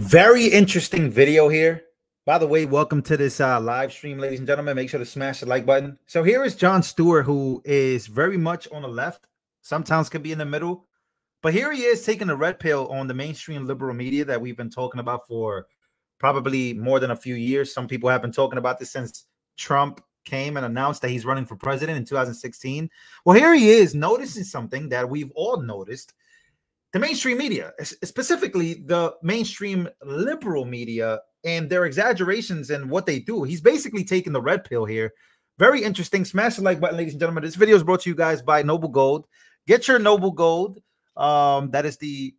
Very interesting video here. By the way, welcome to this live stream, ladies and gentlemen. Make sure to smash the like button. So here is Jon Stewart, who is very much on the left. Sometimes can be in the middle. But here he is taking the red pill on the mainstream liberal media that we've been talking about for probably more than a few years. Some people have been talking about this since Trump came and announced that he's running for president in 2016. Well, here he is noticing something that we've all noticed. The mainstream media, specifically the mainstream liberal media, and their exaggerations and what they do. He's basically taking the red pill here. Very interesting. Smash the like button, ladies and gentlemen. This video is brought to you guys by Noble Gold. Get your Noble Gold. That is the,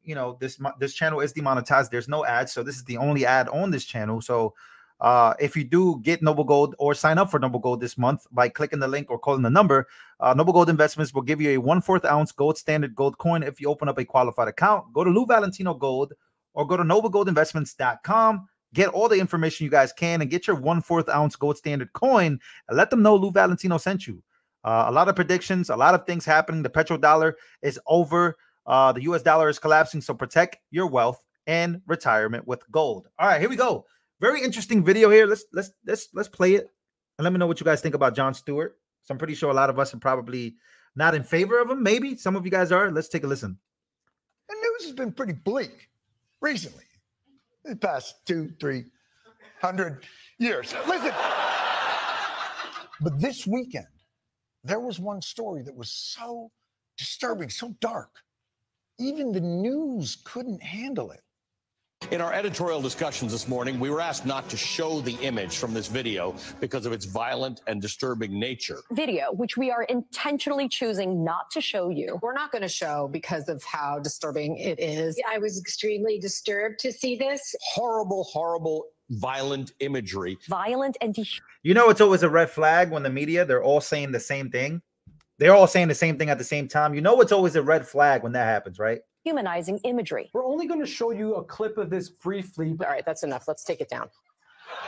this channel is demonetized. There's no ads, so this is the only ad on this channel. So if you do get Noble Gold or sign up for Noble Gold this month by clicking the link or calling the number, Noble Gold Investments will give you a 1/4 ounce gold standard gold coin if you open up a qualified account. Go to Lou Valentino Gold or go to noblegoldinvestments.com. Get all the information you guys can and get your 1/4 ounce gold standard coin and let them know Lou Valentino sent you. A lot of predictions, a lot of things happening. The petrodollar is over. The US dollar is collapsing. So protect your wealth and retirement with gold. All right, here we go. Very interesting video here. Let's play it and let me know what you guys think about Jon Stewart. So I'm pretty sure a lot of us are probably not in favor of him. Maybe some of you guys are. Let's take a listen. The news has been pretty bleak recently, the past 200-300 years. Listen, but this weekend, there was one story that was so disturbing, so dark, even the news couldn't handle it. In our editorial discussions this morning, we were asked not to show the image from this video because of its violent and disturbing nature. Video, which we are intentionally choosing not to show you. We're not going to show because of how disturbing it is. I was extremely disturbed to see this. Horrible, horrible, violent imagery. Violent and it's always a red flag when the media, they're all saying the same thing. They're all saying the same thing at the same time. It's always a red flag when that happens, right? Humanizing imagery. We're only going to show you a clip of this briefly. All right, that's enough. Let's take it down. I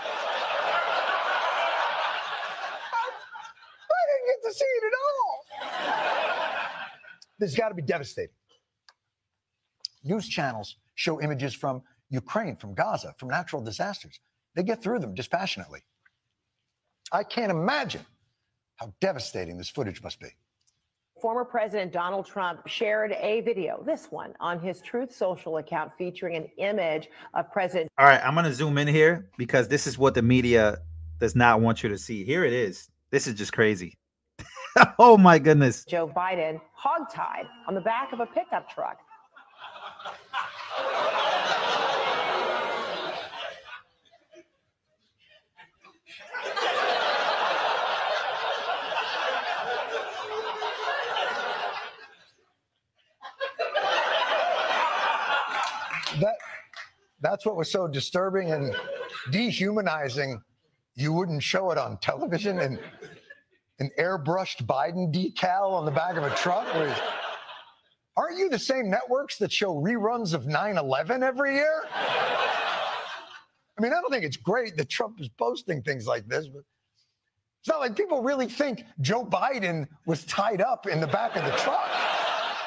didn't get to see it at all. This has got to be devastating. News channels show images from Ukraine, from Gaza, from natural disasters. They get through them dispassionately. I can't imagine how devastating this footage must be. Former President Donald Trump shared a video, this one, on his Truth Social account featuring an image of President. All right, I'm going to zoom in here because this is what the media does not want you to see. Here it is. This is just crazy. Oh, my goodness. Joe Biden hogtied on the back of a pickup truck. That's what was so disturbing and dehumanizing. You wouldn't show it on television, and an airbrushed Biden decal on the back of a truck. Aren't you the same networks that show reruns of 9/11 every year? I mean, I don't think it's great that Trump is posting things like this, but it's not like people really think Joe Biden was tied up in the back of the truck.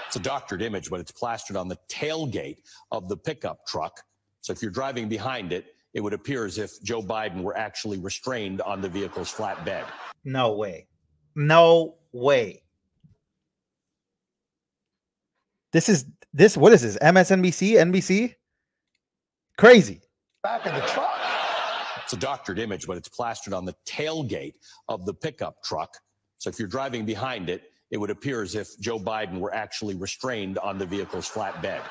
It's a doctored image, but it's plastered on the tailgate of the pickup truck. So if you're driving behind it, it would appear as if Joe Biden were actually restrained on the vehicle's flatbed. No way. No way. What is this? MSNBC? NBC? Crazy. Back of the truck. It's a doctored image, but it's plastered on the tailgate of the pickup truck. So if you're driving behind it, it would appear as if Joe Biden were actually restrained on the vehicle's flatbed.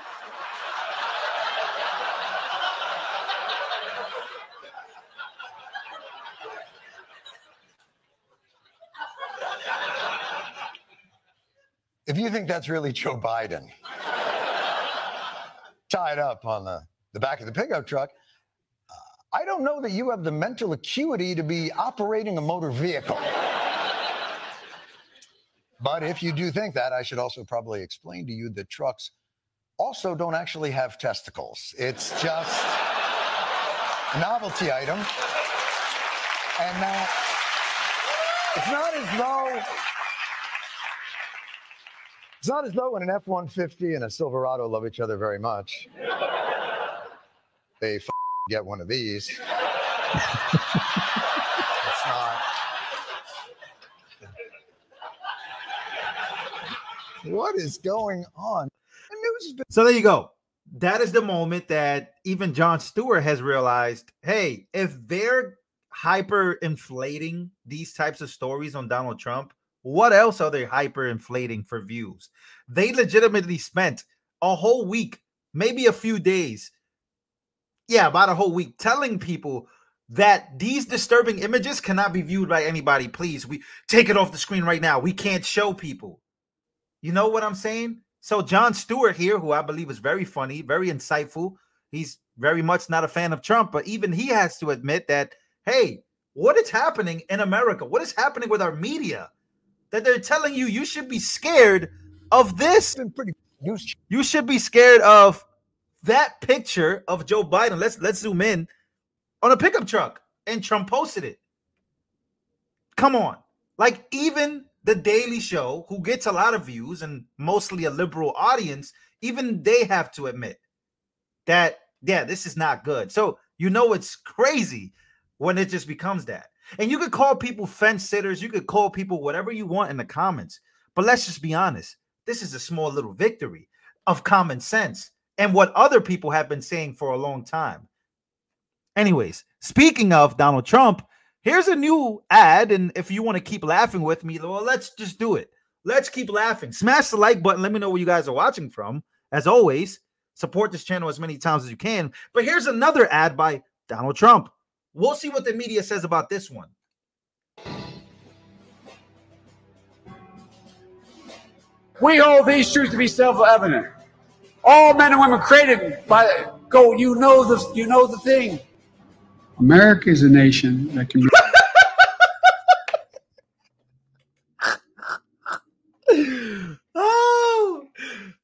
If you think that's really Joe Biden tied up on the back of the pickup truck, I don't know that you have the mental acuity to be operating a motor vehicle. But if you do think that, I should also probably explain to you that trucks also don't actually have testicles. It's just a novelty item. And it's not as though It's not as though when an F-150 and a Silverado love each other very much. they get one of these. It's not. What is going on? The news has been. So there you go. That is the moment that even Jon Stewart has realized, hey, if they're hyper inflating these types of stories on Donald Trump, what else are they hyper inflating for views? They legitimately spent a whole week, maybe a few days, about a whole week, telling people that these disturbing images cannot be viewed by anybody. Please, we take it off the screen right now. We can't show people. You know what I'm saying? So Jon Stewart here, who I believe is very funny, very insightful. He's very much not a fan of Trump, but even he has to admit that, hey, what is happening in America? What is happening with our media? That they're telling you should be scared of this. You should be scared of that picture of Joe Biden. Let's zoom in on a pickup truck, and Trump posted it. Come on. Like, even The Daily Show, who gets a lot of views and mostly a liberal audience, even they have to admit that, yeah, this is not good. So, you know, it's crazy when it just becomes that. And you could call people fence sitters. You could call people whatever you want in the comments. But let's just be honest. This is a small little victory of common sense and what other people have been saying for a long time. Anyways, speaking of Donald Trump, here's a new ad, and if you want to keep laughing with me, well, let's just do it. Let's keep laughing. Smash the like button. Let me know where you guys are watching from. As always, support this channel as many times as you can. But here's another ad by Donald Trump. We'll see what the media says about this one. We hold these truths to be self-evident. All men and women created by you know the thing. America is a nation that can be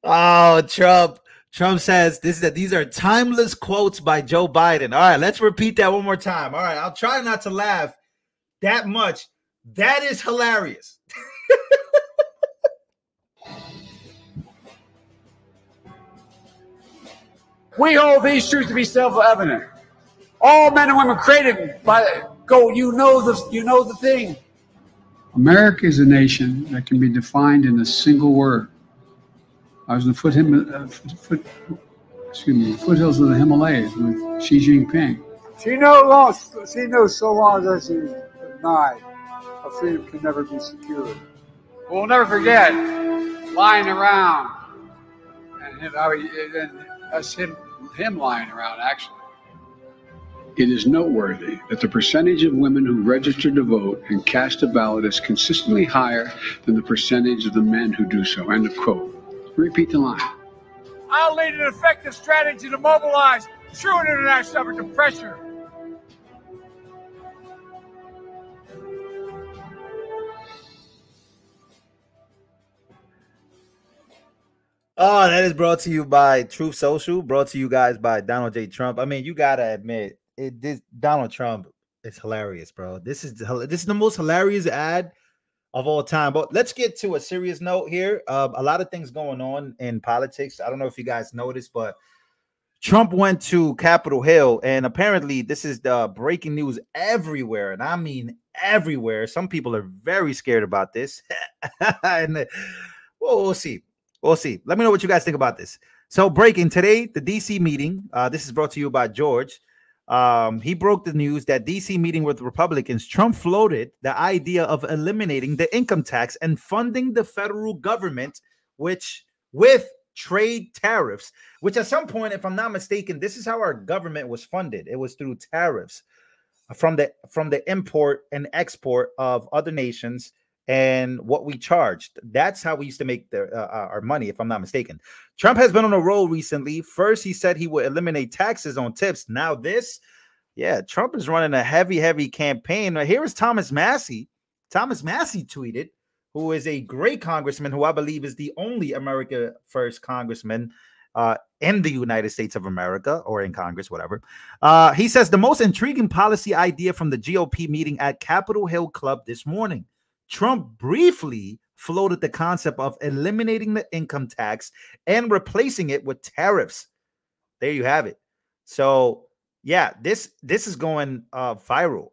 Oh, Trump. Trump says these are timeless quotes by Joe Biden. All right, let's repeat that one more time. All right, I'll try not to laugh that much. That is hilarious. We hold these truths to be self-evident. All men and women created by you know the thing. America is a nation that can be defined in a single word. I was in the foothills of the Himalayas with Xi Jinping. She knows so long as she's denied, our freedom can never be secured. We'll never forget lying around and him lying around, actually. It is noteworthy that the percentage of women who register to vote and cast a ballot is consistently higher than the percentage of the men who do so. End of quote. Repeat the line. I'll lead an effective strategy to mobilize true international effort to pressure. Oh, that is brought to you by Truth Social, brought to you guys by Donald J. Trump. I mean, you gotta admit, Donald Trump is hilarious, bro. This is the most hilarious ad of all time. But let's get to a serious note here. A lot of things going on in politics. I don't know if you guys noticed, but Trump went to Capitol Hill, and apparently this is the breaking news everywhere, and I mean everywhere. Some people are very scared about this, and we'll see. We'll see. Let me know what you guys think about this. So breaking today, the DC meeting. This is brought to you by George. He broke the news that DC meeting with Republicans. Trump floated the idea of eliminating the income tax and funding the federal government, with trade tariffs, which at some point, if I'm not mistaken, this is how our government was funded. It was through tariffs from the import and export of other nations and what we charged. That's how we used to make our money, if I'm not mistaken. Trump has been on a roll recently. First, he said he would eliminate taxes on tips. Now this, Trump is running a heavy campaign. Now, here is Thomas Massey. Thomas Massey tweeted, who is a great congressman, who I believe is the only America First congressman in the United States of America, or in Congress, whatever. He says the most intriguing policy idea from the GOP meeting at Capitol Hill Club this morning. Trump briefly floated the concept of eliminating the income tax and replacing it with tariffs. There you have it. So yeah, this is going viral.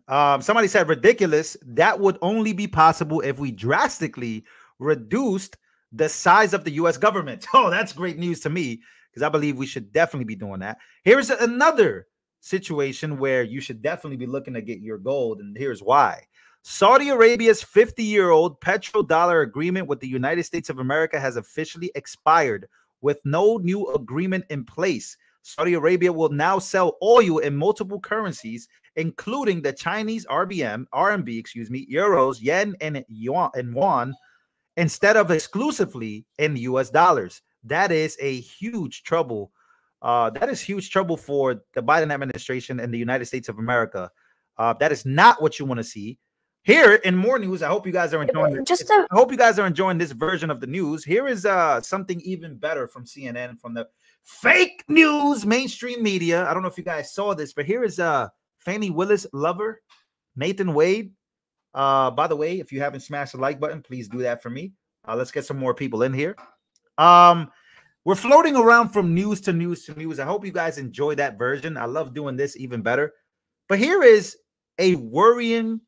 Somebody said ridiculous. That would only be possible if we drastically reduced the size of the U.S. government. Oh, that's great news to me, because I believe we should definitely be doing that. Here's another situation where you should definitely be looking to get your gold, and here's why. Saudi Arabia's 50-year-old petrodollar agreement with the United States of America has officially expired with no new agreement in place. Saudi Arabia will now sell oil in multiple currencies, including the Chinese RMB, euros, yen, and yuan, instead of exclusively in US dollars. That is a huge trouble. That is huge trouble for the Biden administration and the United States of America. That is not what you want to see. Here in more news, I hope you guys are enjoying I hope you guys are enjoying this version of the news. Here is something even better from CNN, from the fake news mainstream media. I don't know if you guys saw this, but here is Fani Willis' lover, Nathan Wade. By the way, if you haven't smashed the like button, please do that for me. Let's get some more people in here. We're floating around from news to news to news. I hope you guys enjoy that version. I love doing this even better. But here is a worrying.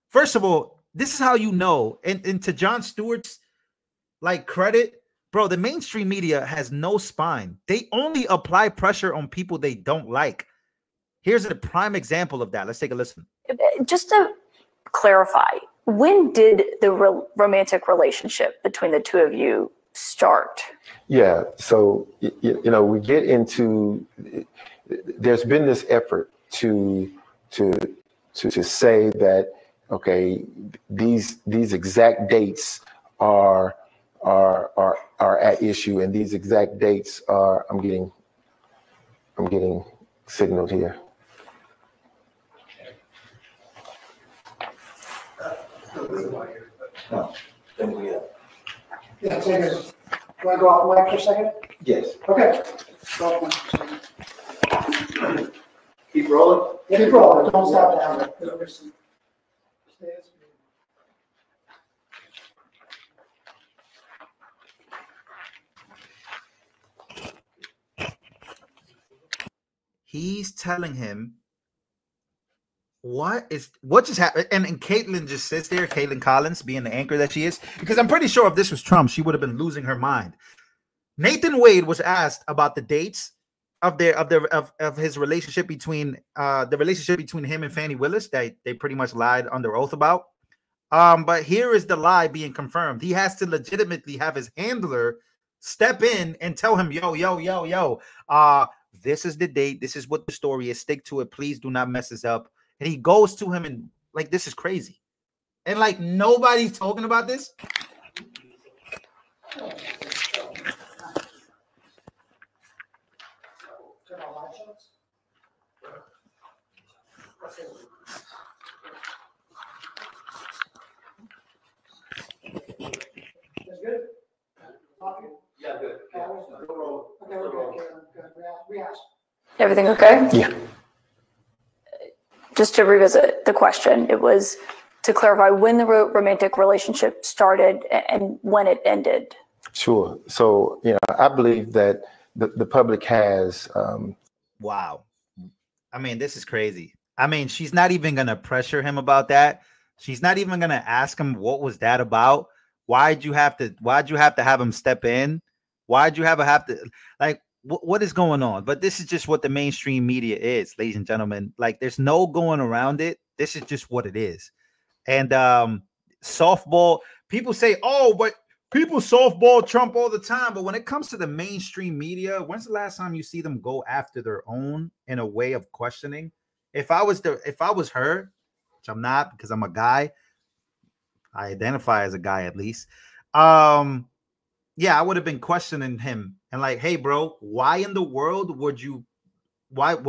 First of all, this is how you know, and to Jon Stewart's credit, bro, the mainstream media has no spine. They only apply pressure on people they don't like. Here's a prime example of that. Let's take a listen. Just to clarify, when did the romantic relationship between the two of you start? Yeah, so you know, we get into, there's been this effort to say that, okay, these exact dates are at issue, and these exact dates are, I'm getting signaled here. No, then we yeah, so you want to go off mic for a second? Yes. Okay. Go off mic for a second. Keep rolling? Yeah, keep rolling. Don't stop down. He's telling him what just happened, and Caitlyn just sits there, Caitlyn Collins, being the anchor that she is, because I'm pretty sure if this was Trump, she would have been losing her mind. Nathan Wade was asked about the dates of his relationship between him and Fani Willis that they pretty much lied under oath about. But here is the lie being confirmed. He has to legitimately have his handler step in and tell him, yo, this is the date, this is what the story is, stick to it, please do not mess this up. And he goes to him and this is crazy. And nobody's talking about this. Yeah, good. Everything okay? Yeah. Just to revisit the question, it was to clarify when the romantic relationship started and when it ended. Sure. So, you know, I believe that the public has. Wow. I mean, this is crazy. I mean, she's not even going to pressure him about that. She's not even going to ask him, what was that about? Why'd you have to have him step in? Why'd you have to what is going on? But this is just what the mainstream media is, ladies and gentlemen. There's no going around it. This is just what it is. And softball, people say, oh, but people softball Trump all the time. But when it comes to the mainstream media, when's the last time you see them go after their own in a way of questioning? If I was her, which I'm not because I'm a guy, I identify as a guy at least. Yeah, I would have been questioning him and hey, bro, why in the world what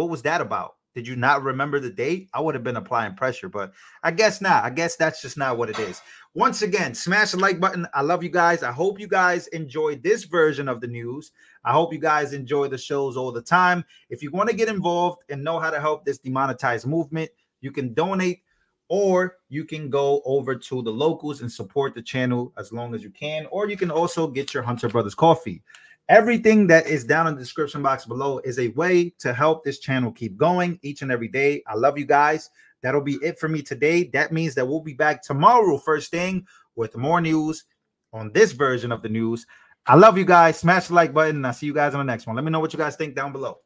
was that about? Did you not remember the date? I would have been applying pressure, but I guess not. I guess that's just not what it is. Once again, smash the like button. I love you guys. I hope you guys enjoyed this version of the news. I hope you guys enjoy the shows all the time. If you want to get involved and know how to help this demonetized movement, you can donate, or you can go over to the locals and support the channel as long as you can, or you can also get your Hunter Brothers coffee. Everything that is down in the description box below is a way to help this channel keep going each and every day. I love you guys. That'll be it for me today. That means that we'll be back tomorrow first thing with more news on this version of the news. I love you guys. Smash the like button, and I'll see you guys on the next one. Let me know what you guys think down below.